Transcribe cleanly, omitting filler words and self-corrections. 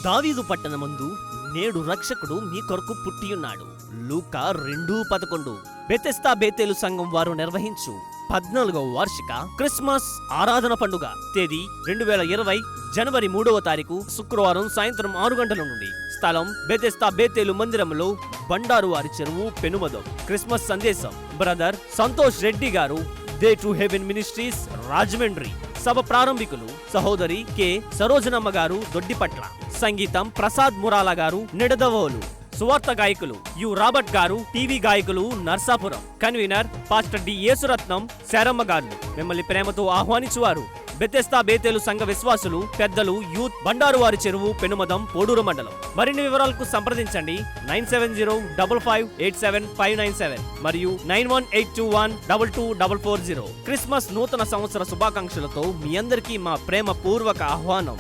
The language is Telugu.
దావీదు పట్టణమందు నేడు రక్షకుడు మీ కొరకు పుట్టియున్నాడు. లూకా 2:11. బెతెస్దా బేతేలు సంఘం వారు నిర్వహించు 14వ వార్షిక క్రిస్మస్ ఆరాధన పండుగ. తేదీ 2020 జనవరి 3వ తారీఖు శుక్రవారం సాయంత్రం 6 గంటల నుండి. స్థలం బెతెస్దా బేతేలు మందిరంలో, బండారు వారి చెరువు, పెనుమదం. క్రిస్మస్ సందేశం బ్రదర్ సంతోష్ రెడ్డి గారు, day to heaven ministries, Rajahmundry. సభ ప్రారంభికులు సహోదరి కె సరోజనమ్మ గారు, దొడ్డిపట్ల. సంగీతం ప్రసాద్ మురాలా గారు, నిడదవోలు. సువార్త గాయకులు యు రాబర్ట్ గారు, టీవీ గాయకులు Narsapuram. Convener pastor D Yesuratnam, Sharamma గారు. మిమ్మల్ని ప్రేమతో ఆహ్వానించువారు బెతెస్దా బేతేలు సంఘ విశ్వాసులు, పెద్దలు, యూత్, బండారు వారి చెరువు, పెనుమదం, పోడూరు మండలం. మరిన్ని వివరాలకు సంప్రదించండి 9705587597 మరియు 9182122440. క్రిస్మస్ నూతన సంవత్సర శుభాకాంక్షలతో మీ అందరికీ మా ప్రేమ పూర్వక ఆహ్వానం.